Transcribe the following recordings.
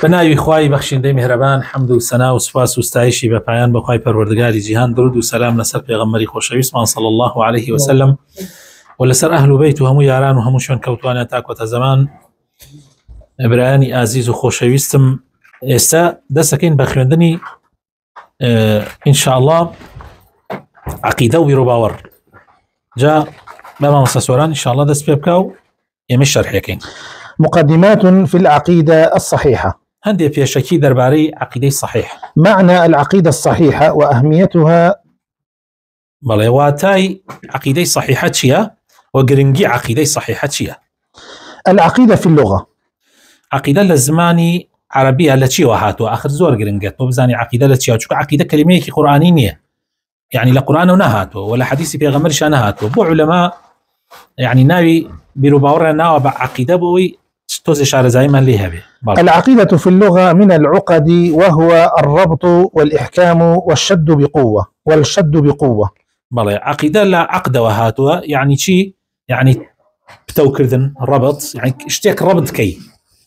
بناوی خوای بەخشندەی میهرەبان حەمد و سەنا و سوپاس و ستایشی بە پایان بەخوای پەروەردگاری جیهان درود و سەلام لەسەر پێغەمبەری خۆشەویستمان صلی الله عليه وسلم و لەسەر ئەهل و بەیت و هەموو یاران و هەموو شوێن کەوتوانە تا کۆتە زەمان. برایانی ئازیز و خۆشەویستم، ئێستا دەستەکەین بە خوێندنی ئینشاءالله عەقیدە و بیرۆباوەڕ. جا بە مامۆستا سۆران ئینشاءالله دەست پێ بکە و ئێمە شەرحەکەین. مقدمات في العقيدة الصحيحة. هندي بيشكي درباري عقيدة صحيح. معنى العقيدة الصحيحة وأهميتها. بلى واتاي عقيدة صحيحة شيا وقرنجي عقيدة صحيحة شيا. العقيدة في اللغة عقيدة لزماني عربية لتشي وهاتو آخر زور قرنجات وبزاني عقيدة لتشي وشو عقيدة كلمة قرآنية يعني لا قرآن ونهاتو ولا حديث في غمر شانهاتو بو علماء يعني ناوي بيروباورنا ناوي بعقيدة بوي العقيدة في اللغة من العقد وهو الربط والإحكام والشد بقوة. بلى عقيدة لا عقد وهاتوا يعني شي يعني بتوكردن ربط يعني اشتيك ربط كي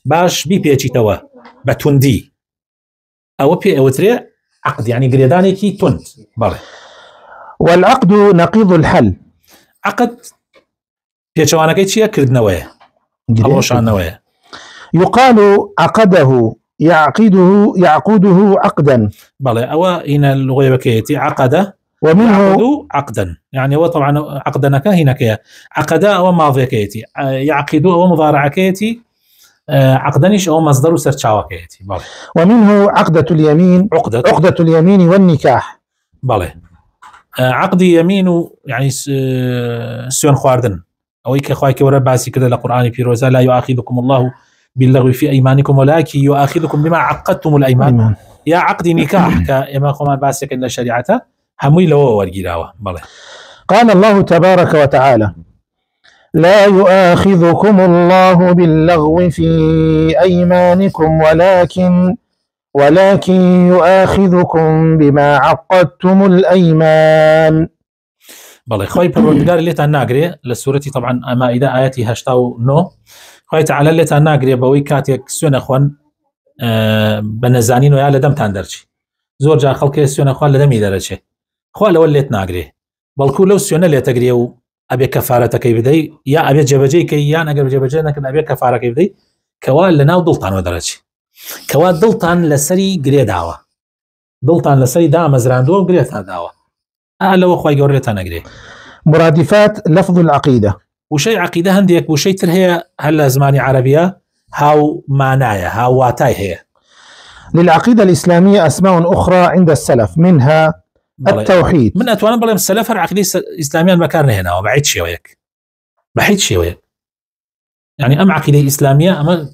باش بيجي توا بتوندي أو بي أو تري عقد يعني قريداني كي توند. بلى والعقد نقيض الحل. عقد بيجوانا كي شيء كرد نوايا يقال عقده يعقده عقدا. بلى أو هنا اللغة بكيتي عقده ومنه عقدا يعني هو طبعا عقدنا هنا كيا عقدا أو ماضي كيتي يعقد أو مضارع كيتي عقدنيش أو مصدر سرچاوا كيتي. بلى ومنه عقدة اليمين عقدة اليمين والنكاح. بلى عقد يمين يعني سيون خواردن أو كخواك ورا باسي كذا القرآن في روزا لا يؤاخذكم الله باللغو في أيمانكم ولكن يؤاخذكم بما عقدتم الأيمان. يا عقد نكاح كما قمان باسي كنا شريعته هموي لو ورجلاوه. بلى قال الله تبارك وتعالى لا يؤاخذكم الله باللغو في أيمانكم ولكن يؤاخذكم بما عقدتم الأيمان. بلى خوي پروردگار لێتان ناگرێ لە سوورەتی طبعا ئەمائیدە ئاەتی 89 خوای تعالی لێتان ناگرێ بەوەی کاتێک سوێنە خوان بە نەزانین و یا لە دەمتان دەرچی. زۆر جار خەڵکی سوێنە خوان لە دەمی دەرەچێ خوا لەوە لێت ناگرێ بەڵکو لەو سوێنە لێتەگرێ و ئەبێ کەفارەتەکەی بدەی یا ئەبێ جێبەجێکەی یان ئەگەر جێبەجێ نەکرد ئەبێ کەفارەکەی بدەی کەوا لەناو دڵتانەوە دەرەچی کەوا دڵتان لەسەری گرێ داوە دڵتان لەسەری دامەزراندووە و گرێتان داوە لەوە خوای گەورە لێتان نەگرێ. مرادفات لفظ العقيدة. وشي عقيدة هنديك وشي تر هي هلا زماني عربية هاو معناها هاو واتاي هي. للعقيدة الإسلامية أسماء أخرى عند السلف منها التوحيد. من أتوانا بلا السلف العقيدة الإسلامية المكان هنا وبعيد شيء وياك بعيد شيء وياك يعني أم عقيدة إسلامية أما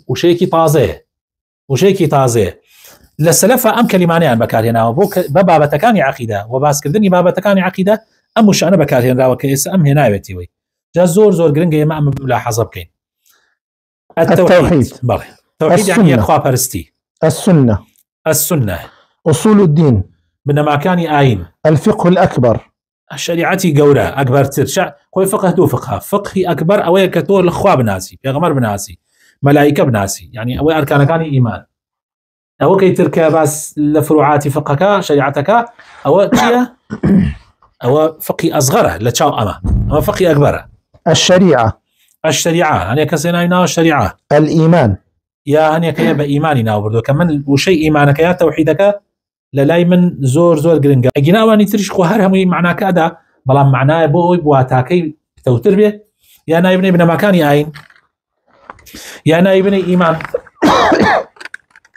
وشيكي طازة للسلف أم كلمانيان بكار هنا بابتكاني عقيدة وباسكردني بابتكاني عقيدة أم مش أنا بكار هنا وكيس أم هنا يبتي جا زور قرنجة ما أم ملاحظة بكين. التوحيد. بلى التوحيد يعني إخوة برستي. السنة أصول الدين بنما كان آين. الفقه الأكبر الشريعة جورة أكبر ترشع خوي فقه دو فقهي أكبر أوي كتور الأخوة بناسي بيغمر بناسي ملائكة بناسي يعني أوي أركان كان إيمان أو كي تركا بس لفروعات فقهك شريعتك أو تشيا أو فقه أصغره لتشاو أما فقه أكبره. الشريعة أنا كسينا يناو الشريعة. الإيمان يا أنا كيا بإيماننا وبردو كمان وشيء إيمانك يا توحيدك للاي من زور قرنجا أجينا واني تريش خوهر هم معناه كذا بلا معناه بوي بواتاكي توتر به يا أنا ابني ابن مكاني عين يا أنا ابني إيمان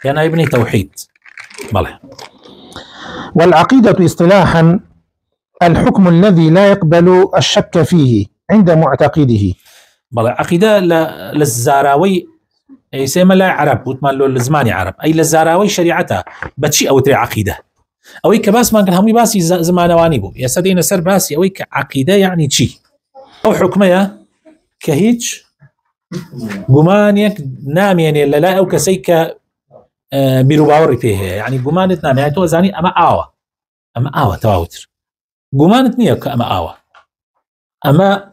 يا أنا ابني توحيد. بلى والعقيدة اصطلاحا الحكم الذي لا يقبل الشك فيه عند معتقده. بلى عقيدة للزاراوي يسمى لا عرب وتمان له لزماني عرب أي للزاراوي شريعتها بتشي أو تري عقيدة أو كباس ما كان همي باسي زمانواني بو يا سدينا سر باسي أو كعقيدة يعني شي أو حكمها كهيج جمانيك نام يعني لا أو كسيك بيروباوري فيه يعني جمانة نام يعني تو زاني أما آوة تواوتر جمانة نيك أما آوة أما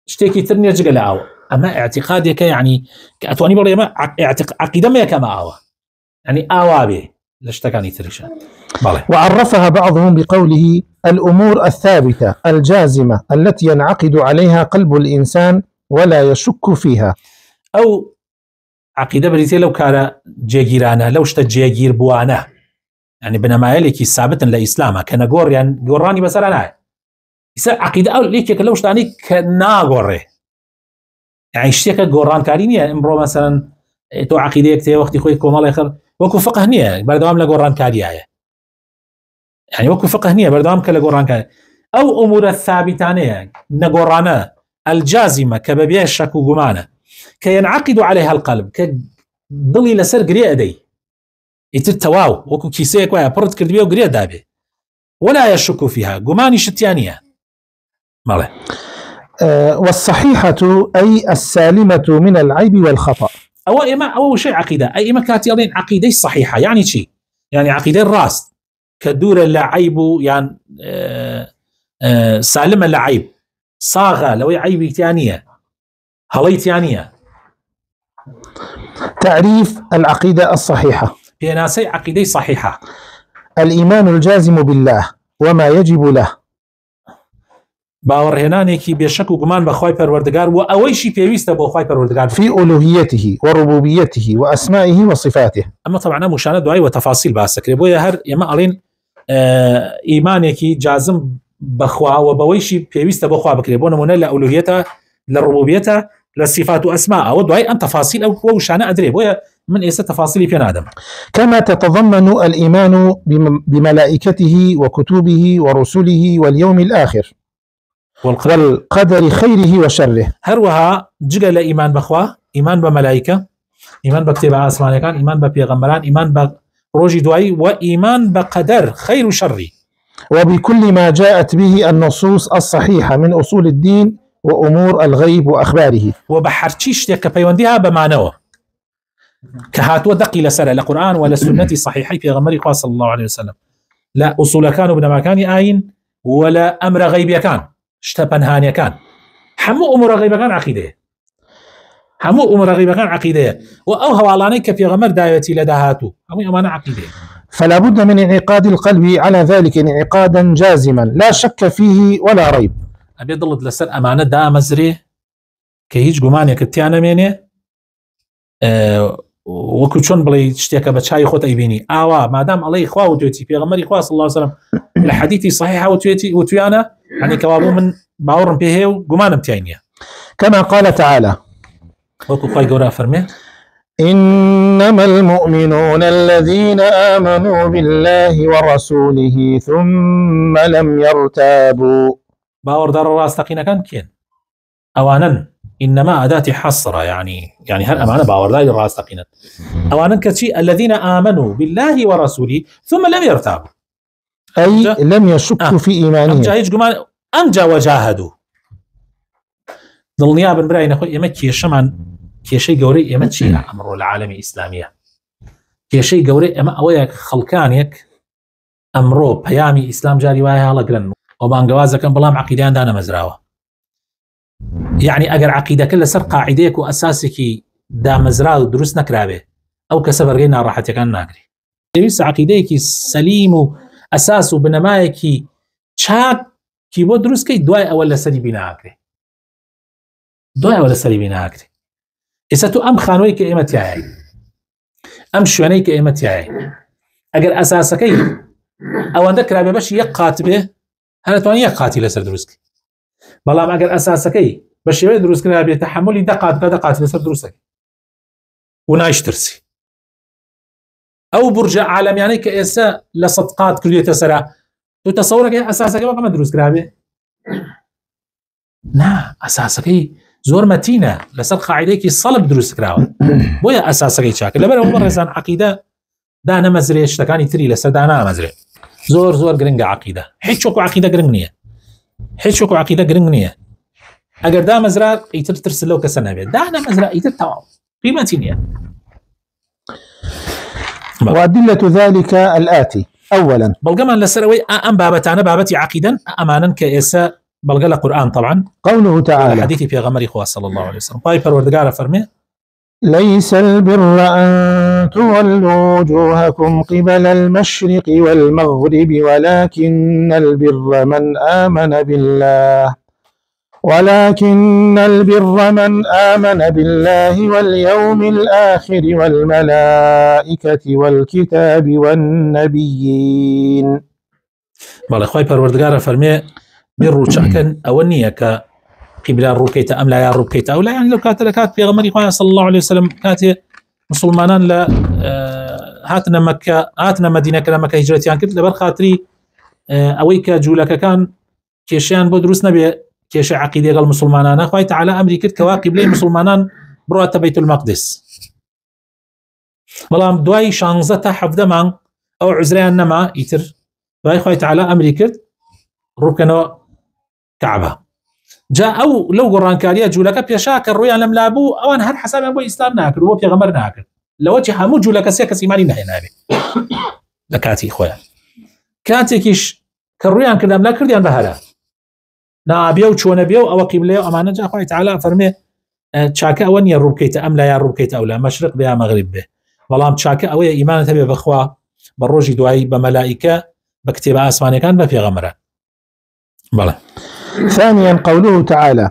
اشتكي ترني رجع لآوة أما اعتقادك يعني كأتواني برضه ما عقيدة ما كما آوة يعني آوابي لشتكاني تريشا. وعرفها بعضهم بقوله الأمور الثابتة الجازمة التي ينعقد عليها قلب الإنسان ولا يشك فيها. أو عقيدة بريتي لو كان جيجيرانا لو شتا جيجير بوانا يعني بنمايلكي ثابتا لإسلاما كان قور يعني قراني بسرانا يصير عقيدة أو ليك لو شتاني كنا قوري يعني اشتيك قران كارينيا امرو مثلا تو عقيدة كتير وقت خوي كومال آخر وكو فقه نية بردوام لقران كاريا يعني وكو فقه نية بردوام كلقران كاريا أو أمور الثابتانية نقرانا الجازمة كبابيع الشك وقمانة كينعقد عليها القلب كضلي لسر قرية أدي يتتواو وكو كيسيك ويا برد كردبية وقرية دابي ولا يشك فيها قماني شتيانية ماله. والصحيحة أي السالمة من العيب والخطأ. أول شيء عقيدة أي إما كاتيالين عقيدة صحيحة يعني شيء يعني عقيدة الراس كدور اللعيب يعني سالمة اللعيب صاغة لو عيب تانية هلي تانية. تعريف العقيدة الصحيحة هي ناسي عقيدة صحيحة الإيمان الجازم بالله وما يجب له باور هنانيكي بشك وقمان بخواي پروردگار وأوي شي بيويسته بخواي پروردگار في ألوهيته وربوبيته وأسمائه وصفاته. أما طبعا مشانة دعاء وتفاصيل باسكري بويا هر يما ألين إيمانيكي جازم بخوا وبوي شي بيويسته بخوا بكري بونا منا لألوهيته للربوبيته للصفات وأسماء ودعاء أن تفاصيل أو وشانة أدري بويا من إيسا تفاصيل في آدم. كما تتضمن الإيمان بملائكته وكتبه ورسله واليوم الآخر والقدر خيره وشره. هروها جگە لە ئیمان بخوا ئیمان بە مەلایکە ئیمان بە کتێبە ئاسمانەکان ئیمان بە پێغەمبەران ئیمان بە ڕۆژی دوایی و ئیمان بە قەدەر خەیر و شەڕی وبكل ما جاءت به النصوص الصحيحة من أصول الدين وأمور الغيب وأخباره وبحرچی شتێک کە پەیوەندی ها بەمانەوە کە هاتووە دەقی لەسەرە لە قورئان و لە سنەتی صحیحەی پێغەمبەری خوا صلی الله عليه وسلم لە ئوسوولەکان و بنەماکانی ئاین و لە ئەمرە غەیبیەکان شتە پەنهانیەکان هەموو ئومورە غەیبەکان عەقیدەیە هەموو ئومورە غەیبەکان عەقیدەیە و ئەو هەواڵانەی کە پێغەمبەر داوێتی لە داهاتوو هەمووی ئەمانە عەقیدەیە. فلا بد من انعقاد القلب على ذلك انعقادا جازما لا شك فيه ولا ريب. ئەبێ دڵت لەسەر ئەمانە دامەزرێ کە هیچ گومانێکت تیان نەمێنێ وەکو چۆن بڵێ شتێکە بە چای خۆت ئەیبینی ئاوا مادام ئەڵێی خوا وتوێتی پێغەمبەری خوا صلی الله عليه وسلم لە حەدیثی صحیح وتویانە يعني كوابو من باورم به وقمانم تاينيا. كما قال تعالى وكو قاي قورا فرمي إنما المؤمنون الذين آمنوا بالله ورسوله ثم لم يرتابوا. باور دار الراس تقينا كان كين أوانا إنما أداة حصرة يعني هل أمانة باور دار الراس تقينا أوانا كتشي الذين آمنوا بالله ورسوله ثم لم يرتابوا أي لم يشك في إيمانهم أنجا وجاهدوا ظلنيا بن براي نخوي يمكي شمان كيشي قوري يمتشي أمر العالم الإسلامية كيشي قوري أما أويك خلقانيك أمرو بيامي إسلام جاري وايها لقرن وبانقوازا كان بلام عقيدان دانا مزراوة يعني أقر عقيدة كل سر قاعديك وأساسك دا مزراو دروس نكرابه أو كسبر غينا راحتك كان ناكري يبس عقيديك سليم أساس بنمايك شاك كي بو دروس كي دواء أولا سري بنا أكري دواء أولا سري بنا أكري إساتو أم خانوي كإيمتي هاي أم شواني كإيمتي هاي أقر أساسكي أو عندك رابي باش يقات به هل تواني يقاتي لسر دروسك بلام أقر أساسكي باش يبي دروسك رابي تحملي دقات لسر دروسك ونايش ترسي أو برجع عالم يعني كإسا لصدقات كلية سرا وتصورك أساسك بقى مدروس كرابي نا أساسك زور متينة لسر قاعديك صلب دروس كراوي بويا أساسك شاكل لبرا عمر رسان عقيدة دانا مزري اشتكاني تري لسر دانا مزري زور قرنقة عقيدة حيث شوكو عقيدة قرنقنية أقر دا مزرا يتر ترسلو كسنة بي دانا مزرا يتر تواو قيمتينية. وأدلة ذلك الآتي أولا بلغمان لسروي أم بابتانا بابتي عقيدا أمانا كإسا بلغل القرآن طبعا قوله تعالى حديثي في غمر إخوة صلى الله عليه وسلم طيب الوردقار فرمي ليس البر أن تولوا وجوهكم قبل المشرق والمغرب ولكن البر من آمن بالله واليوم الآخر والملائكة والكتاب والنبيين. بەڵێ خی پەروەردگارە فەرمێ بێ ڕووچەکەن ئەوە نییە کە قیبلان ڕووکەیتە ئەم لایە ڕووکەیتە ئەو لایەن لەو کاتە لە کات پێغەمبەری خۆیان صلی الله عليه وسلم کاتێ مسلمانان لە هاتنە مەکە هاتنە مەدینە کە لە مەکە هیجرەتیان کرد لەبەر خاتری ئەوەی کە جوولەکەکان کێشیان بۆ دروست نەبێ کێشە عەقیدەی لەگەڵ مسلمانانە خی تەعالا ئەمری کرد کەوا قیبلەی مسلمانان بڕاتە بەیت المەقدس. بەڵام دوای 16 تا 17 مانگ ئەو عوزریان نەما ئیتر دوای خی تەعالا ئەمری کرد ڕووکەنەوە کەعبە. جا ئەو لەو گۆڕانکاریە جوولەکە پێشا کە ڕویان لەم لابوو ئەوان هەر حسابیان بۆ ئیسلام ناکرد بۆ پێغەمبەر ناکرد لەوەی هەموو جوولەکە سێ کەس ئیمانی نەهێنابێ لە کاتی خۆیان کاتێکیش کە ڕویان کردم لا کردیان بە هەرە نابێ و چۆنە بێ و ئەوە قیبلەیە و ئەمانە جا خی تەعالا فەرمێ چاکە ئەوە نیە ڕووکەیتە ئەم لایە ڕووکەیتە ئەو لا مەشرق بێ یا مەغریب بێ بەڵام چاکە ئەوەیە ئیمانت هەبێ بەخوا بە ڕۆژی دوایی بە مەلائیکە بە کتێبە ئاسمانەکان بە پێغەمبەران. بەڵێ. ثانيا قوله تعالى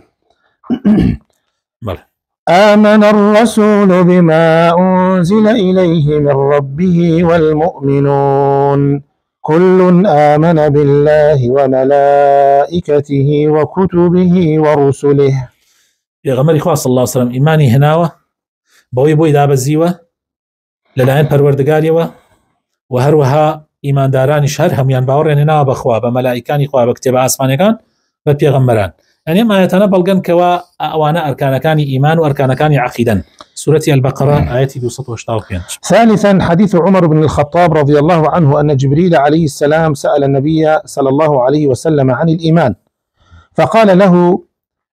آمن الرسول بما أنزل إليه من ربه والمؤمنون كل آمن بالله وملائكته وكتبه ورسله. پێغەمبەری خوا صلی الله عليه وسلم ئیمانی هێناوە بەوەی بۆی دابەزیوە لەلایەن پەروەردگاریەوە و هەروەها ئیماندارانیش هەر هەمویان باوەڕیان هێناوە بەخوا بە مەلائیکانی خوا بە کتێبە ئاسمانەکان بە پێغەمبەران. ئەنێ ئاەتانە بەڵگەن کەوا ئەوانە ئەرکانەکانی ئیمان و ئەرکانەکانی عەقیدەن. سورة البقرة آية 285. ثالثا حديث عمر بن الخطاب رضي الله عنه أن جبريل عليه السلام سأل النبي صلى الله عليه وسلم عن الإيمان فقال له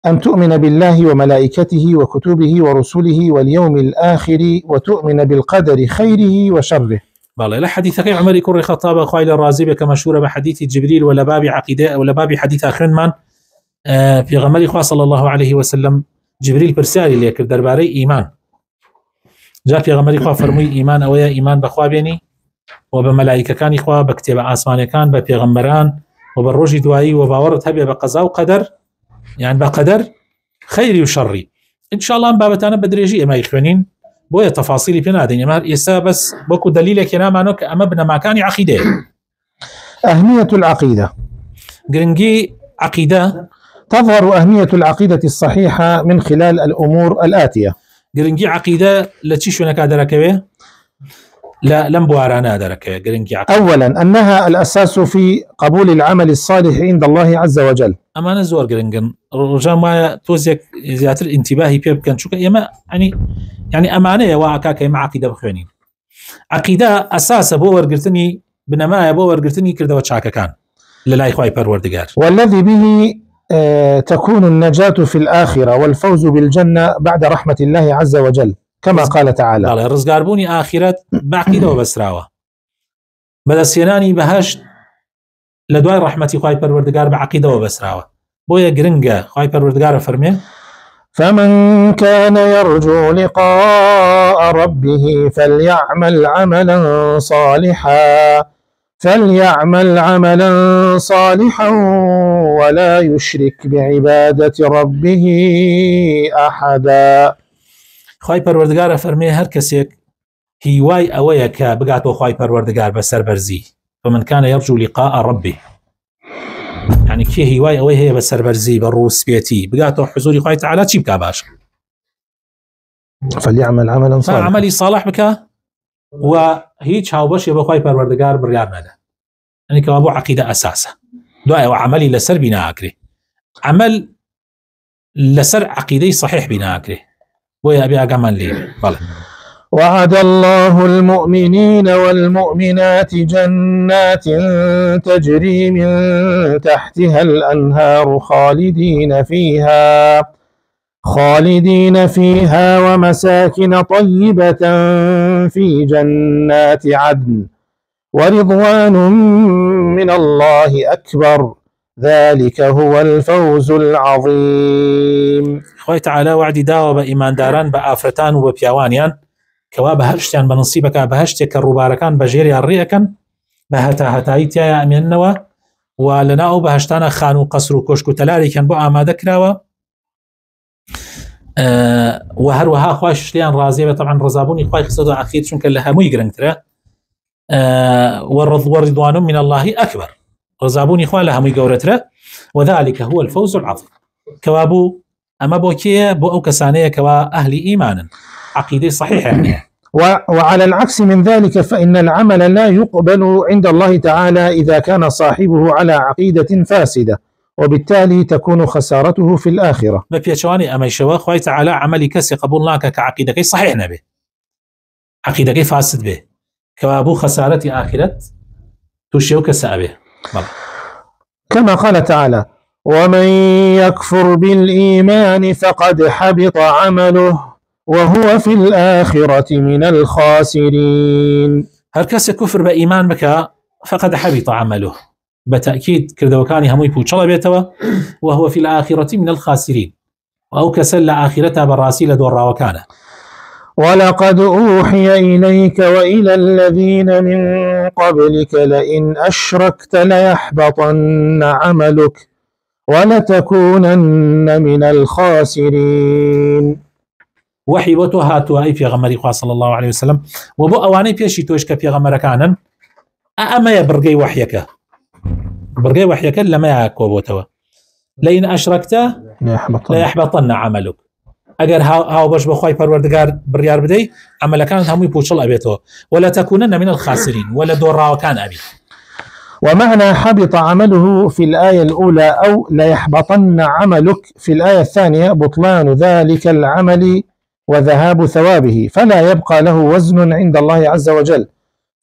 أن تؤمن بالله وملائكته وكتبه ورسله واليوم الآخر وتؤمن بالقدر خيره وشره. بالله لا حديث عمر كري خطاب خويل الرازي كما مشهور بحديث جبريل ولا باب عقيدة ولا باب حديث آخر من في غمر إخوة صلى الله عليه وسلم جبريل برسالي ليك درباري إيمان جاء في غمر إخوة فرمي إيمان أويا إيمان بخوابيني وبملائكة كان إخوة بكتب آسمان كان ببيغمبران وبالروج دوائي وباورت هبي بقضاء وقدر يعني بقدر خيري وشري إن شاء الله بابتانا بدريجي ما يخوانين بويا تفاصيلي بنادين ما يسا بس بوكو دليلك ينام عنك أما ابن ما كان عقيدة. أهمية العقيدة قرنجي عقيدة تظهر أهمية العقيدة الصحيحة من خلال الأمور الآتية. قرنجي عقيدة لا تشوفنا كادركوي لا لم بوارانا دركوي قرنجي عقيدة. أولا أنها الأساس في قبول العمل الصالح عند الله عز وجل. أما نزور قرنجن رجال ما توزيك زيادة الانتباه بيبكن شو كيما يعني أمانة وعكاك مع عقيدة بخوانين عقيدة أساس بور قرتني بنما بور قرتني كردوا تشاكا كان للا إخوائي پروردگار والذي به تكون النجاة في الآخرة والفوز بالجنة بعد رحمة الله عز وجل كما قال تعالى. قال رزقار بوني آخرت بعقيدة وبسراوة بدأ سيناني بهشت لدواء رحمة إخوائي پروردگار بعقيدة وبسراوة بويا قرنجا إخوائي پروردگار فرمي فمن كان يرجو لقاء ربه فليعمل عملا صالحا ولا يشرك بعبادة ربه أحدا. خواهی پروردگار فرمی هر کسی هیوای اویا که بگات و خواهی پروردگار بسر برزی فمن كان يرجو لقاء ربه يعني كي هیوای اویا هي بسر برزی بروس بيتي بگات و حضور خواهی تعالی چی بکا باش فليعمل عملا صالحا عملي صالح بکا و هیچ هاوبش يبقى خواهی پروردگار بريار نده يعني كوابو عقيدة أساسة دعاء وعملي لسر بنا أكري عمل لسر عقيدة صحيح بنا أكري ويا أبي أقمان لي بله. وعد الله المؤمنين والمؤمنات جنات تجري من تحتها الأنهار خالدين فيها ومساكن طيبة في جنات عدن ورضوان من الله أكبر ذلك هو الفوز العظيم. خوي تعالى وعدي داوة بإيمان داران بآفرتان وببياوانيان کەوا بەهشتیان بە نسیبەکە بەهشتێک کە ڕووبارەکان بەژێریان ڕێەکەن بە هەتایی تایە ئەمێننەوە و لەنا ئەو بەهشتانە خان و قەسر و کۆشک و تەلارێکیان بۆ ئامادە کراوە و هەروەها خوای شتیان ڕازیە بێت طبعا ڕزابوونی خوای خستە ئاخیر چونکە لە هەمووی گرنگترە وەڕضوان من الله ئەکبەر ڕزابوونی خوا لە هەمووی گەورەترە وذلك هو الفوز العظيم كوابو أما بوكيه بو أو كسانية كوا أهل إيمانا عقيدة صحيحة يعني. وعلى العكس من ذلك فإن العمل لا يقبل عند الله تعالى إذا كان صاحبه على عقيدة فاسدة وبالتالي تكون خسارته في الآخرة. ما بيشواني أما يشوا خوي تعالى عملي كسي قبول لك كعقيدة كي صحيح نبي عقيدة كي فاسد به كوابو خسارة آخرة تشيو كسابه. كما قال تعالى ومن يكفر بالإيمان فقد حبط عمله وهو في الآخرة من الخاسرين. هر كس كفر بإيمان بك فقد حبط عمله بتأكيد كردوكاني هموي بوشلا بيتوا وهو في الآخرة من الخاسرين أو كسل آخرتها بالراسيل دور وكانه. ولقد أوحي إليك وإلى الذين من قبلك لئن أشركت ليحبطن عملك ولتكونن من الخاسرين. وحي وتوهاتوا أي في غمر صلى الله عليه وسلم وبو أواني بيشي توشك في غمر كانا أما يبرقي وحيك برقي وحيك لما يكوبوتوا لئن أشركت ليحبطن عملك اگر هاو باش بخوای پروردگار بڕیار بدەی عملەکانت هەمووی پوچڵ ئەبێتەوە ولا تكونن من الخاسرين ولا دۆڕاوەکان ئەبی. ومعنى حبط عمله في الآية الأولى أو ليحبطن عملك في الآية الثانية بطلان ذلك العمل وذهاب ثوابه فلا يبقى له وزن عند الله عز وجل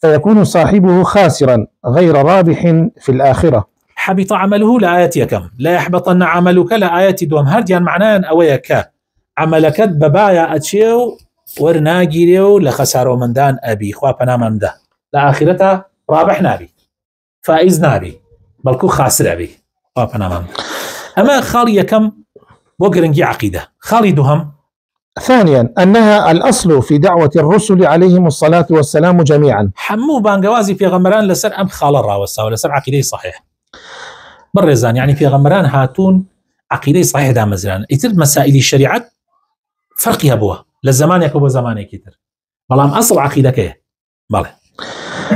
فيكون صاحبه خاسرا غير رابح في الآخرة. حبط عمله لآية كم لا يحبطن عملك لآية دوم هرديان معناه أويك عملكت ببايا أتشيو ورناجيريو لخسارو مندان أبي خوا بنامان ده لآخرتها رابح نابي فائز نابي بلكو خاسر أبي خوا بنامان. أما خالي كم وقرنجي عقيدة خالي دهم. ثانيا أنها الأصل في دعوة الرسل عليهم الصلاة والسلام جميعا. حمو بانقوازي في غمران لسر أم خال الراوسة ولسر عقيدة صحيح بالرزان يعني في غمران هاتون عقيدة صحيح دا مزران يتر مسائل الشريعة فرقها بوا للزمان يكو زماني كتر بلام أصل عقيدة كيه بله.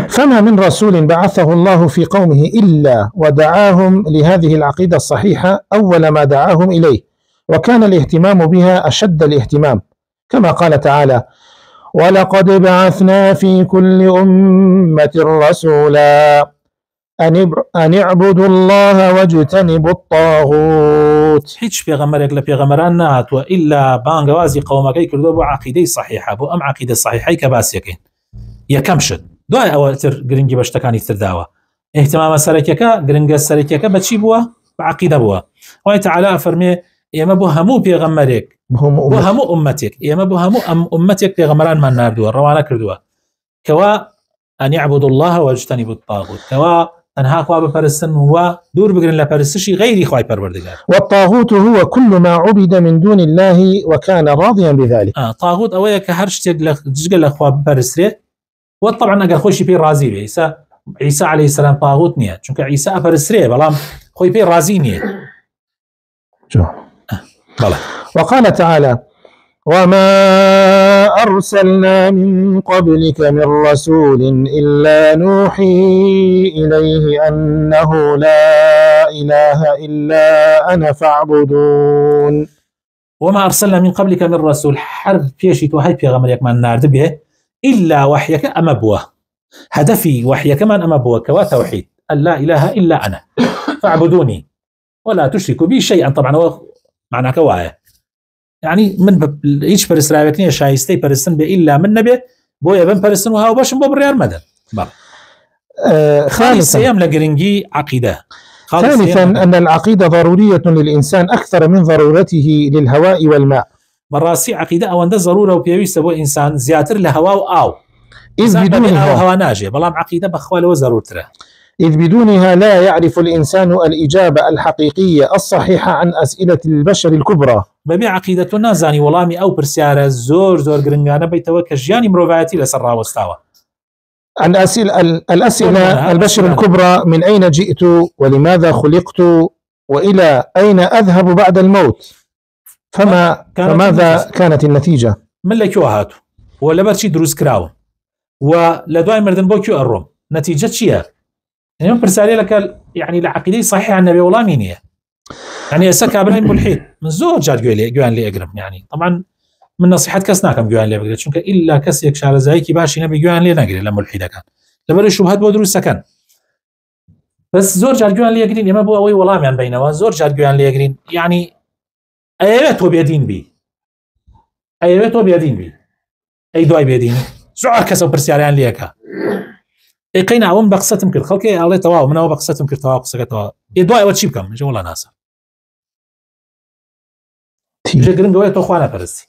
فما من رسول بعثه الله في قومه إلا ودعاهم لهذه العقيدة الصحيحة أول ما دعاهم إليه وكان الاهتمام بها أشد الاهتمام كما قال تعالى ولقد بعثنا في كل أمة رسولا أن اعبدوا الله واجتنبوا الطاغوت. هیچ پیغمبرێک لە پیغمبران نهاتوە إلا بانگوازی قومەکەی کردو بۆ عقیدەی صحیحە بۆ ئەم عقیدە صحیحەی کە باسیەکەین یەکەم شت دوای ئەوە تر گرنگی بە شتەکانی تر داوە اهتمامە سەرەکیەکە گرنگە سەرەکیەکە بە چی بووە بە عقیدە بووە. خوای تعالی فەرمێ ئێمە بۆ هەموو پێغەمبەرێک بۆ هەموو ئومەتێک ئێمە بۆ هەموو ئەم ئومەتێک پێغەمبەرانمان ناردووە ڕەوانە کردووە کەوا أن يعبدوا الله واجتنبوا الطاغوت كوا تنها خوا بپرستن و دور بگرن لپرستشی غیری خوای پروردگار. والطاغوت هو كل ما عبد من دون الله وكان راضيا بذلك. طاغوت اوه که هر شتێک جگە لە خوا بپەرسترێ و طبعا ئەگەر خۆشی پێی رازی بێ عیسی عليه السلام طاغوت نییە چونکە عیسی ئەپەرسترێ بەڵام خۆی پێی رازی نییە. وقال تعالى وما أرسلنا من قبلك من رسول إلا نوحي إليه أنه لا إله إلا أنا فاعبدون. وما أرسلنا من قبلك من رسول حرف بيشيت وهي بيغمريك من نارد به إلا وحيك أما بوه هدفي وحيك من أما بوه كوا توحيد أن لا إله إلا أنا فاعبدوني ولا تشركوا بي شيئا. طبعا هو معنى كواية يعني من هیچ پرستراوێک نییە شایستەی پەرستن بێ ئیلا من نەبێ بۆیە بم پەرستن و هاو باشم بۆ بڕیار مەدەن. خاڵی سێیەم لە گرنگی عقیدە. ثالثا أن العقيدة ضرورية للإنسان أكثر من ضرورته للهواء والماء. بەڕاستی عقیدە ئەوەندە ضرورە و پێویستە بۆ ئینسان زیاتر لە هەوا و ئاو. إذ بدونها هەوا ناژێ بەڵام عقیدە بەخوا لەوە ضرورترە. إذ بدونها لا يعرف الإنسان الإجابة الحقيقية الصحيحة عن أسئلة البشر الكبرى. بەبێ عەقیدەت نازانی وەڵامی ئەو پرسیارە زۆر گرنگانە بیتەوە کە ژیانی مرۆڤایەتی لەسەر ڕاوەستاوە. عن الأسئلة البشر الكبرى: من أين جئت ولماذا خلقت وإلى أين أذهب بعد الموت؟ فماذا كانت النتيجة؟ من لەکوێ هاتوو و لەبەر چی دروست کراوە و لە دوای مردن بۆ کوێ ئەڕۆم؟ نەتیجە چییە؟ يعني پرسیارە لەکە يعني لە عەقیدەی صحیح نەبێ وەڵامی نییە. يعني ئێستا کابراهیم مولحید من زۆر جار گوێیان لێ ئەگرم، يعني طبعا من نصيحت کەس ناکەم گوێیان لێ بگرێت، چونکە ئیلا کەسێک شارەزاییکی باشی نەبی گوێیان لێ نەگرێت لە مولحیدەکان لەبەر شوبهەت بۆ دروستەکەن. بەس زۆر جار گوێیان لێ گرین، ئێمە بۆ ئەوەی وەڵامیان بینەوە زۆر جار گوێیان لێ گرین. يعني ئەوێت تۆ بێدین بی، ئەوێت تۆ بێدین بی، ئەی دوای بێدینی زۆر کەسە پرسیاریان لێکە. ئەی ناوم بە قسەتم کرد، خەڵکی ئاڵێ تەواو منەوە بە قسەتم کرد تەواو قسەکەتەوە، ئێ دوای ئەوە چی بکەم؟ ژە وەڵا ناسە گرنگەوەی تۆ خوا نەپەرستی.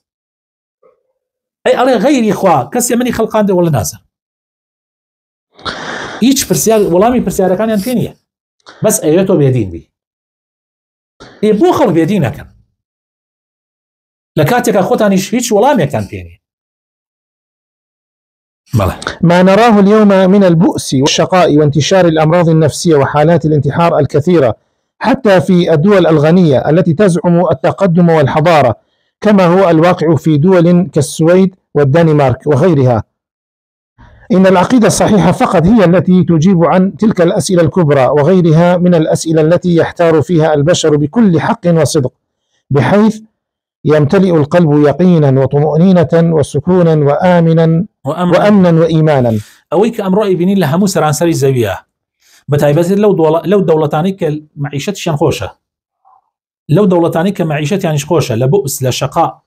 ئەی ئەڵێ غەیری خوا کەسێ منی خەڵقاندێ وەڵا ناسە. هیچ پرسیار وەڵامی پرسیارەکانیان پێ نییە، بەس ئەوێت تۆ بێدین بی. ئێ بۆ خەڵک بێدین نەکەن لە کاتێکە خۆتانیش هیچ وەڵامێکتان پێ نییە. ما نراه اليوم من البؤس والشقاء وانتشار الأمراض النفسية وحالات الانتحار الكثيرة حتى في الدول الغنية التي تزعم التقدم والحضارة، كما هو الواقع في دول كالسويد والدنمارك وغيرها. إن العقيدة الصحيحة فقط هي التي تجيب عن تلك الأسئلة الكبرى وغيرها من الأسئلة التي يحتار فيها البشر بكل حق وصدق، بحيث يمتلئ القلب يقينا وطمأنينة وسكونا وأمنا وإيمانا. أويك أمرأي بنين لها موسى عن سري زاوية بتايبات لو دولتاني كمعيشتشان خوشة، لو دولتاني كمعيشت يعني خوشة، لبؤس لشقاء،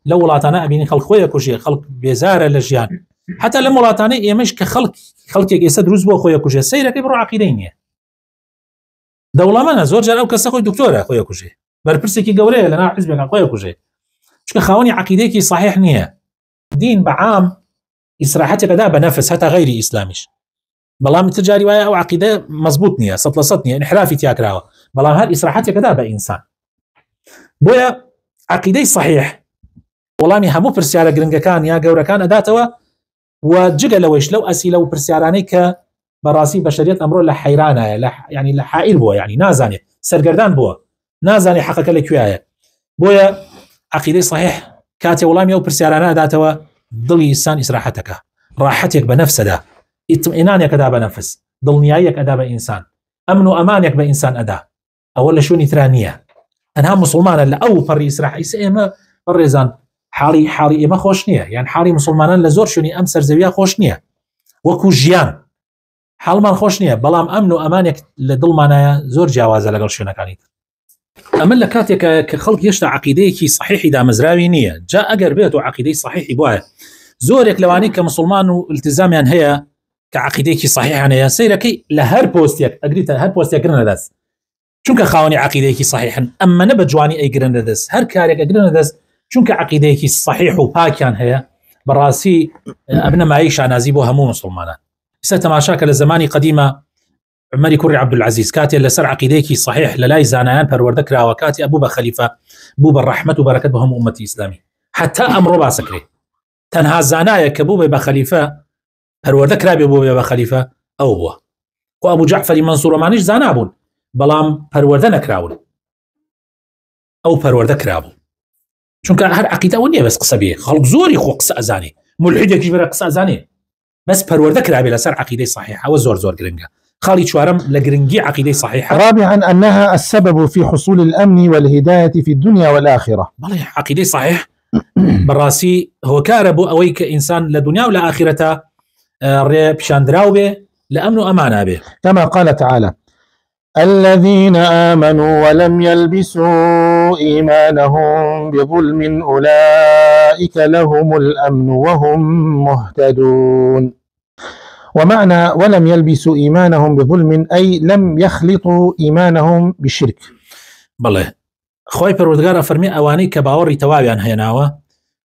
لو ولاتانا بيني خلق خويا كوشي خلق بيزارة لجيان، حتى لما ولاتاني يمش كخلق يسد رزبو خويا كوشي سيرك يبرو عقيدين دولة مانا زور جال أو كساخوي دكتورة خويا كوشي بربرسكي قوريه لنا حزبك خويا كوشي شكا خاوني عقيديكي صحيح نية دين بعام إسراحتك دا بنفس حتى غيري إسلاميش بلام تجاري ويا أو عقيدة مزبوط نية سطلصت نية انحرافي تياكراوة بلام هاد إسراحتك دا بإنسان بويا عقيدي صحيح والله همو برسيارة قرنقا كان يا قورا كان أداتوا وجقا لويش لو أسي لو برسياراني كبراسي بشرية أمرو لحيرانة يعني لحائر بوا يعني نازاني سرقردان بوا نازاني حقك لكويايا بويا عقيدي صحيح كاتي والله ميو برسيارانا أداتوا ضل إنسان إسراحتك راحتك بنفس دا اطمئنانك دا بنفس ضل نيايك أدا بإنسان أمن وأمانك بإنسان أدا أولا شوني ثرانية أنها مسلمانا لأو فري إسراح إسئما الرزان حالي إما خوشنية يعني حالي مسلمانا لزور شوني أمسر زويا خوشنية وكو جيان حال ما خوشنية بلام أمن وأمانك لضل مانايا زور جاوازة لقل شونا كانت أمن لكاتك كخلق يشتع عقيديكي صحيحي دا مزراوي نية جاء أقر بيتو عقيدي صحيحي بواه زورك لوانيك كمسلمان والتزامي هي كعقيديكي صحيحة هي سيركي لهر بوستيك أقريت هر بوستيك قرنا داس چونك خاوني عقيديكي صحيحا أما نبت جواني أي قرنا داس هر كاريك قرنا داس چونك عقيديكي صحيح وباكيان هي براسي أبنى معيش عنازيبو همو مسلمانا ستماشاك لزماني قديمة عمري كوري عبد العزيز كاتي لسر عقيديكي صحيح للاي زانيان پروردكرا وكاتي أبو بخليفة بوب الرحمة وبركة بهم أمتي إسلامي حتى أمر باسكري تنها زانايا كبوب بخليفة پروردكرا بوب بخليفة أو هو وأبو جعفر منصور مانيش زانابون بلام پروردنكراون أو پروردكرابون چونك هر عقيدة ونية بس قصبيه خلق زوري خو قصة أزاني ملحدك يجبر قصة أزاني بس پروردكرا لسر عقيدة صحيحة وزور زور قرنقا خالي شوارم لقرنقي عقيدة صحيحة. رابعا أنها السبب في حصول الأمن والهداية في الدنيا والآخرة. والله عقيدة صحيح براسي هو كاربو أويك إنسان لدنيا ولا آخرته ريب شاندراو به لأمن وأمانة به كما قال تعالى الذين آمنوا ولم يلبسوا إيمانهم بظلم أولئك لهم الأمن وهم مهتدون. ومعنى ولم يلبسوا إيمانهم بظلم أي لم يخلطوا إيمانهم بالشرك. بالله خوي پروردگار فرمي أواني كباوري توابيان هيناوا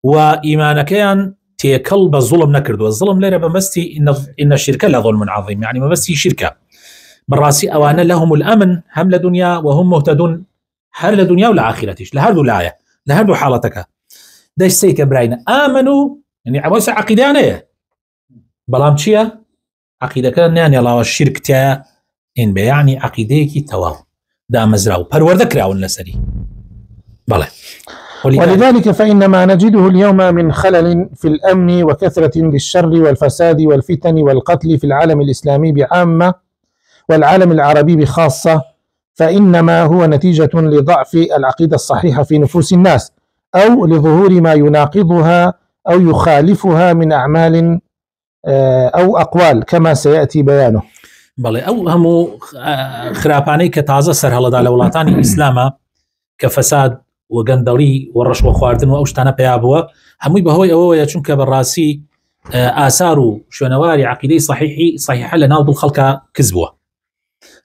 وإيمانكيان تيكل بالظلم نكرد والظلم ليرة بمستي إن الشركة لا ظلم عظيم يعني ما بس شركة بالراسي أوانا لهم الأمن هم لدنيا وهم مهتدون هر لدنيا ولا آخرتش لهردو لاية لهردو حالتك داش سيك براينا آمنوا يعني عواسي عقيدة أنا بلام چيا عقيدة كان يعني الله الشرك تا إن بيعني عقيدة كي تواو دا مزراو پرورده كراون لسري بله ولذلك فإن ما نجده اليوم من خلل في الأمن وكثرة للشر والفساد والفتن والقتل في العالم الإسلامي بعامة والعالم العربي بخاصة فإنما هو نتيجة لضعف العقيدة الصحيحة في نفوس الناس أو لظهور ما يناقضها أو يخالفها من أعمال أو أقوال كما سيأتي بيانه. بله أو همو خراباني كتازة سر هلا دا لولاتاني إسلاما كفساد وقندلي والرشوة خواردن وأوشتانا بيابوا هموي بهوي أوويا چونك بالراسي آثارو شونواري عقيدي صحيحة لناو بالخلق كذبوا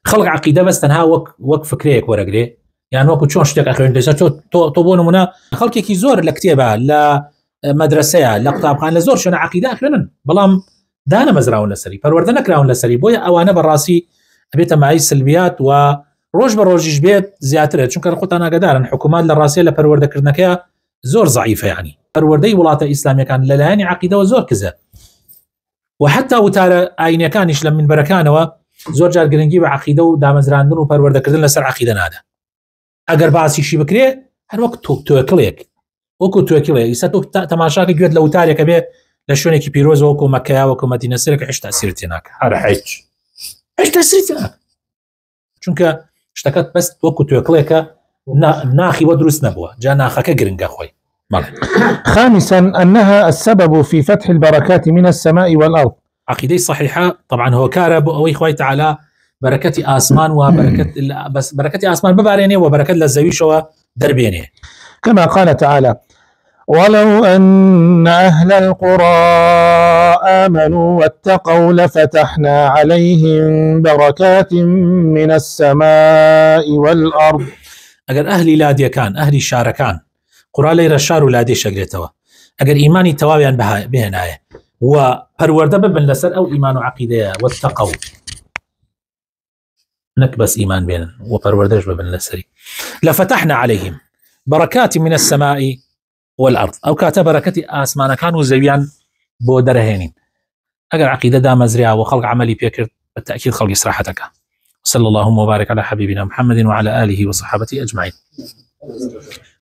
خلق عقيدة بس تنها وك فكريك ورقري يعني وكو چون شتك أخيرين ليسا تو بونو منا خلقي كي زور لكتيبا لا مدرسة لا قطابخان لزور شون عقيدة أخيرين بلام دانا مزراون لسري پروردنا كراون لسري بويا أوانا بالراسي أبيتا معي سلبيات و روج بروجيش بيت زياتره چونك قلت أنا قدارا حكومات للراسية لپرورده كردنكيا زور ضعيفة يعني پروردي ولاته إسلامية كان للاهاني عقيدة وزور كذا وحتى وتارى آينيا كانش لمن بركانوا زور جار گرنگي بعقيدة ودامزراندن وپرورده كردن لسر عقيدة نادا اگر باسي شي بكري هر وقت توكليك وكو توكليك يساتو تماشاك جوت لو تاريك به لشونيكي بيروز وكو مكة وكو مدينة سيرك عيش تأثيرتي هناك هذا عيش تأثيرتي هناك چونك اشتكت بس وكو توكليك ناخي ودرس نبوه جا ناخك گرنگ خوي. خامسا أنها السبب في فتح البركات من السماء والأرض. عقيدة صحيحة طبعا هو كارب أو إخوة تعالى بركة آسمان وبركة بس بركة آسمان ببارينه وبركة للزويش ودربينه كما قال تعالى ولو أن أهل القرى آمنوا واتقوا لفتحنا عليهم بركات من السماء والأرض. أجر أهلي لادي كان أهلي شاركان قرى لير الشار ولادي شجرتوا أجر إيماني توابيا بهناية وپرورده ببن لسر أو إيمان وعقيدة واتقوا نكبس إيمان بيننا وپروردهش ببن لسري لفتحنا عليهم بركات من السماء والأرض أو كاتب بركة آسمان كانوا زويان بو درهينين أجر عقيدة دا مزرعة وخلق عملي بيكر بالتأكيد خلق إصراحتك. صلى الله وبارك على حبيبنا محمد وعلى آله وصحابته أجمعين.